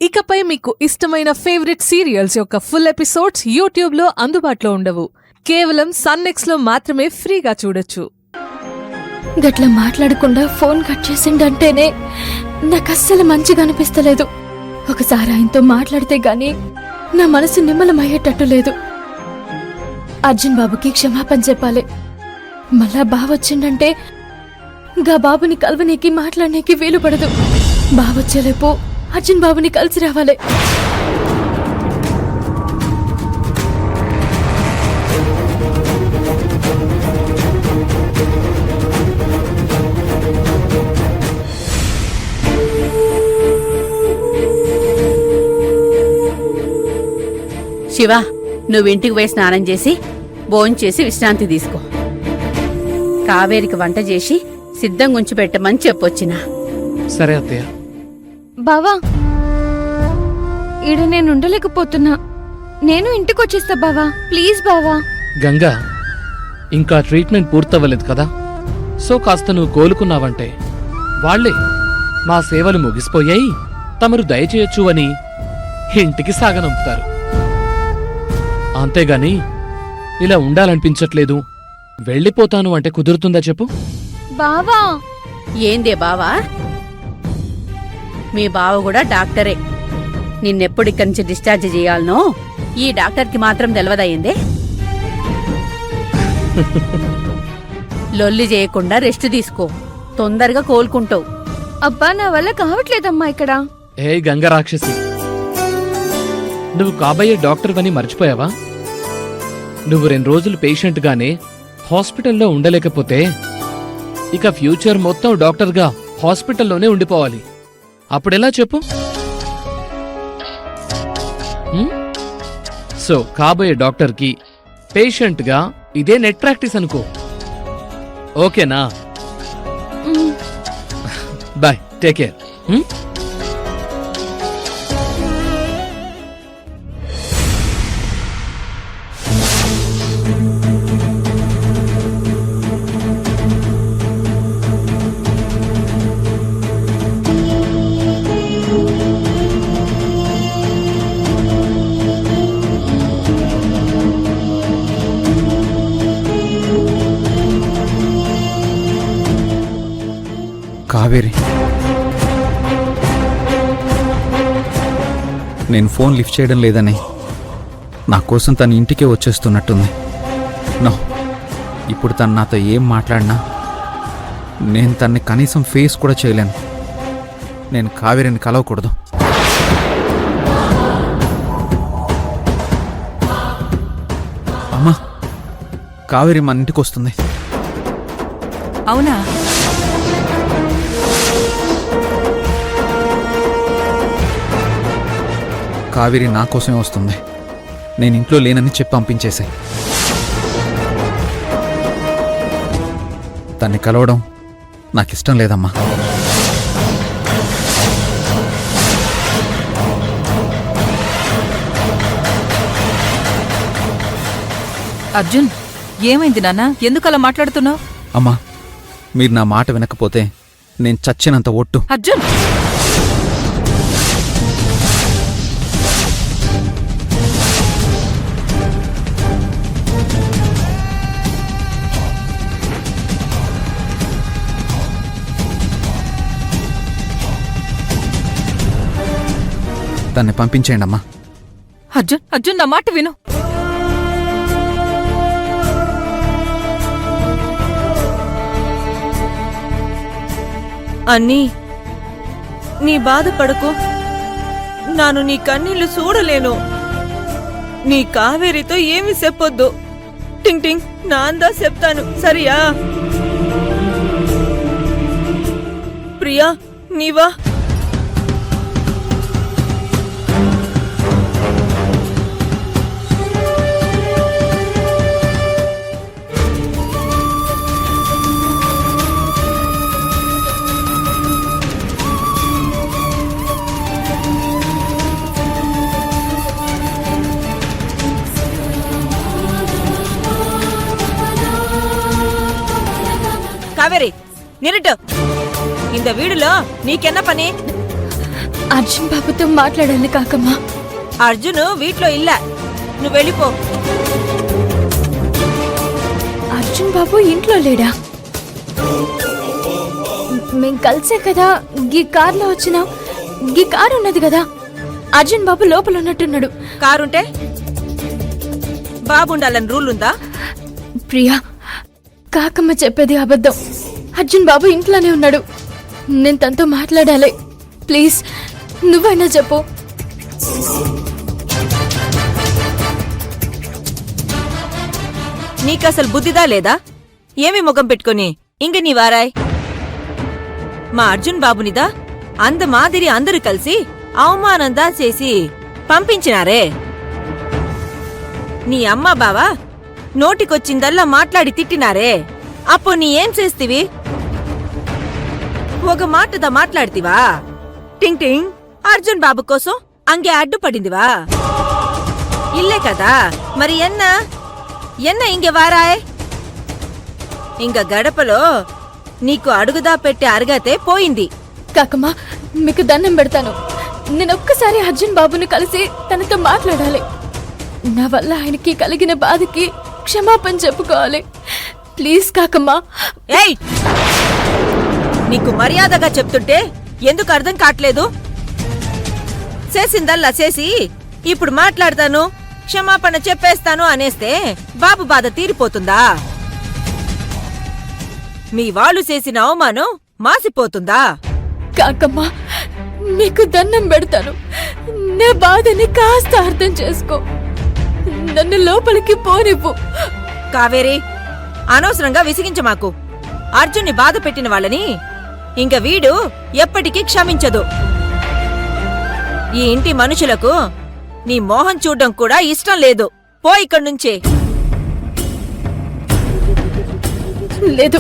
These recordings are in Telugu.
ఇకపై మీకు ఇష్టమైన ఫేవరెట్ సీరియల్స్ యొక్క ఫుల్ ఎపిసోడ్స్ యూట్యూబ్లో అందుబాటులో ఉండవు. కేవలం సన్నెక్స్లో మాత్రమే ఫ్రీగా చూడొచ్చు. గట్లా మాట్లాడకుండా ఫోన్ కట్ చేసిండంటేనే నాకు అస్సలు మంచిగా అనిపిస్తలేదు. ఒకసారి ఆయనతో మాట్లాడితే గాని నా మనసు నిమ్మలమయ్యేటట్టు లేదు. అర్జున్ బాబుకి క్షమాపణ చెప్పాలి. మళ్ళా బావొచ్చిండంటే గా బాబుని కలవనీకి మాట్లాడనీకి వీలు పడదు. బావొచ్చేలేపు అర్జున్ బాబుని కలిసి రావాలి. శివ, నువ్వింటికి పోయి స్నానం చేసి భోంచేసి విశ్రాంతి తీసుకో. కావేరికి వంట చేసి సిద్ధంగా ఉంచి పెట్టమని చెప్పొచ్చినా. సరే అత్తయ్య. బావా, ఈడ నేను ఉండలేకపోతున్నా. నేను ఇంటికొచ్చేస్తా బావా, ప్లీజ్ బావా. గంగా, ఇంకా ట్రీట్మెంట్ పూర్తవ్వలేదు కదా, సో కాస్త నువ్వు కోలుకున్నావంటే వాళ్లే మా సేవలు ముగిసిపోయాయి, తమరు దయచేయొచ్చు అని ఇంటికి సాగనంపుతారు. అంతేగాని ఇలా ఉండాలనిపించట్లేదు, వెళ్ళిపోతాను అంటే కుదురుతుందా చెప్పు? బావా. ఏందే బావా? మీ బావ కూడా డాక్టరే. నిన్నెప్పుడిక్కడి నుంచి డిశ్చార్జ్ చేయాలనో ఈ డాక్టర్కి మాత్రం తెలవదయ్యిందే. లొల్లి చేయకుండా రెస్ట్ తీసుకో, తొందరగా కోలుకుంటావు. అబ్బా, నా వల్ల కావట్లేదమ్మా ఇక్కడ. ఏ గంగ రాక్షసి, నువ్వు కాబోయే డాక్టర్ అని మర్చిపోయావా? నువ్వు 2 రోజులు పేషెంట్గానే హాస్పిటల్లో ఉండలేకపోతే ఇక ఫ్యూచర్ మొత్తం డాక్టర్గా హాస్పిటల్లోనే ఉండిపోవాలి. అప్పుడెలా చెప్పు? సో కాబోయే డాక్టర్కి పేషెంట్గా ఇదే నెట్ ప్రాక్టీస్ అనుకో. ఓకేనా? Bye, take care. కావేరి, నేను ఫోన్ లిఫ్ట్ చేయడం లేదని నా కోసం తన ఇంటికే వచ్చేస్తున్నట్టుంది. నో, ఇప్పుడు తను నాతో ఏం మాట్లాడినా నేను తన్ని కనీసం ఫేస్ కూడా చేయలేను. నేను కావేరిని కలవకూడదు. అమ్మా, కావేరి మన ఇంటికి వస్తుంది. అవునా? కావేరి నా కోసమే వస్తుంది. నేను ఇంట్లో లేనని చెప్పి పంపించేశాయి. తన్ని కలవడం నాకిష్టం లేదమ్మా. అర్జున్, ఏమైంది నాన్న? ఎందుకలా మాట్లాడుతున్నావు? అమ్మా, మీరు నా మాట వినకపోతే నేను చచ్చినంత ఒట్టు. అర్జున్! దాన్ని పంపించేయండి అమ్మా. అర్జున్, అర్జున్, నా మాట విను. అన్నీ, నీ బాధపడకు. నాను నీ కన్నీళ్లు చూడలేను. నీ కావేరితో ఏమి చెప్పొద్దు. టింగ్ టింగ్ నాందా చెప్తాను, సరియా? ప్రియా, నీవా? காவேரி நிறுட்டு. இந்த வீடுல நீக்கென்ன பண்ணி? అర్జున్ బాబుతో మాట్లాడాలి కాకమ్మ. అర్జును వీట్లో ఇల్లా, నువ్వు వెళ్ళిపో. అర్జున్ బాబు ఇంట్లో లేడా? మేం కలిసే కదా గీ కార్లో వచ్చినాం. గీ కారు ఉన్నది కదా, అర్జున్ బాబు లోపల ఉన్నట్టున్నాడు. కారుంటే బాబుండాలని రూల్ ఉందా? ప్రియా, కాకమ్మ చెప్పేది అబద్ధం. అర్జున్ బాబు ఇంట్లోనే ఉన్నాడు. నేను తనతో మాట్లాడాలి. ప్లీజ్ నువ్వైనా చెప్పు. నీకసలు బుద్ధిదా లేదా? ఏమి ముఖం పెట్టుకుని ఇంక నీ వారాయ్? మా అర్జున్ బాబునిదా అందమాదిరి అందరూ కలిసి అవమానందా చేసి పంపించినారే. నీ అమ్మ బావా నోటికొచ్చిందల్లా మాట్లాడి తిట్టినారే. అప్పుడు నీ ఏం చేస్తివి? ఒక మాటదా మాట్లాడితివా? టింగ్ టింగ్ అర్జున్ బాబు కోసం అంగే అడ్డుపడిందివా? ఇల్లే కదా మరి ఎన్న ఇంగే వారాయ్? ఇంక గడపలో నీకు అడుగుదా పెట్టి అరగతే పోయింది. కాకమ్మ, మీకు దండం పెడతాను. నేను ఒక్కసారి అర్జున్ బాబుని కలిసి తనతో మాట్లాడాలి. నా వల్ల ఆయనకి కలిగిన బాధకి క్షమాపణ చెప్పుకోవాలి. ప్లీజ్ కాకమ్మ. ఏయ్, నీకు మర్యాదగా చెప్తుంటే ఎందుకు అర్థం కావట్లేదు? చేసిందల్లా చేసి ఇప్పుడు మాట్లాడతాను, క్షమాపణ చెప్పేస్తాను అనేస్తే బాబు బాధ తీరిపోతుందా? మీ వాళ్ళు చేసిన అవమానం మాసిపోతుందా? కాకమ్మ, నీకు దండం పెడతాను. నా బాధని కాస్త అర్థం చేసుకో. నన్ను లోపలికి పోనివ్వు. కావేరి, అనవసరంగా విసిగించమాకు. అర్జున్ని బాధ పెట్టిన వాళ్ళని ఇంక వీడు ఎప్పటికీ క్షమించదు. ఈ ఇంటి మనుషులకు నీ మోహం చూడ్డం కూడా ఇష్టం లేదు. పో ఇక్కడి నుంచే. లేదు,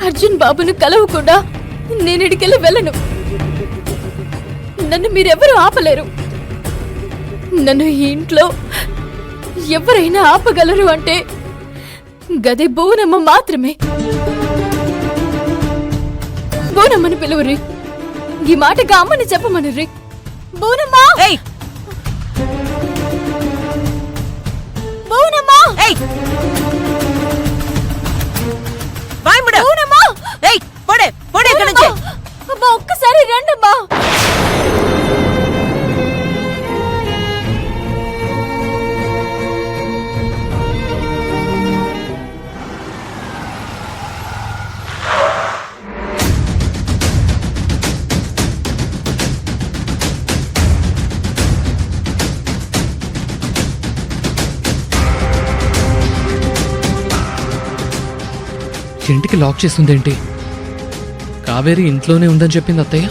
అర్జున్ బాబును కలవకుండా నేనిడికెళ్ళి వెళ్ళను. నన్ను మీరెవరూ ఆపలేరు. నన్ను ఈ ఇంట్లో ఎవరైనా ఆపగలరు అంటే గది బోనమ్మ మాత్రమే. బోనమ్మని పిలువురి. ఈ మాటగా అమ్మని చెప్పమనుర్రి. బోనమ్మా! ఏయ్, బోనమ్మా! ఏయ్, వాయ్ముడు! బోనమ్మా! ఏయ్, పోడే పోడే ఇక్కడి నుంచే. అమ్మా, ఒక్కసారి రండమ్మా. ఇంటికి లాక్ చేస్తుందేంటి? కావేరి ఇంట్లోనే ఉందని చెప్పింది అత్తయ్య.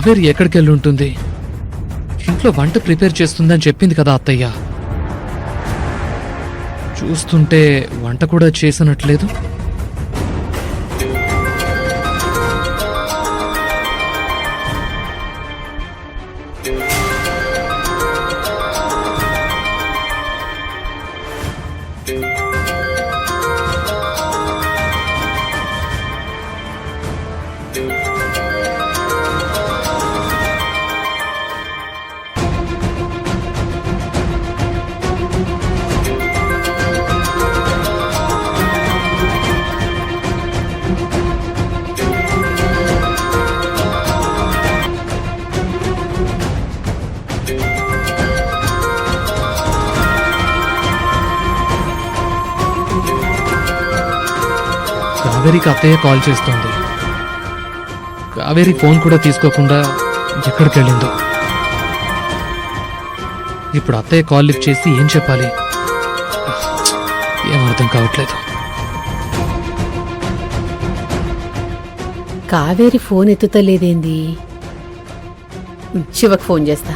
కావేరి ఎక్కడికి వెళ్ళి ఉంటుంది? ఇంట్లో వంట ప్రిపేర్ చేస్తుందని చెప్పింది కదా అత్తయ్య. చూస్తుంటే వంట కూడా చేసినట్లేదు. కావేరికి అత్తయ్య కాల్ చేస్తోంది. కావేరి ఫోన్ కూడా తీసుకోకుండా ఎక్కడికి వెళ్ళిందో. ఇప్పుడు అత్తయ్య కాల్ లిఫ్ట్ చేసి ఏం చెప్పాలి? ఏం అర్థం కావట్లేదు. కావేరి ఫోన్ ఎత్తుతలేదేంది? శివకు ఫోన్ చేస్తా.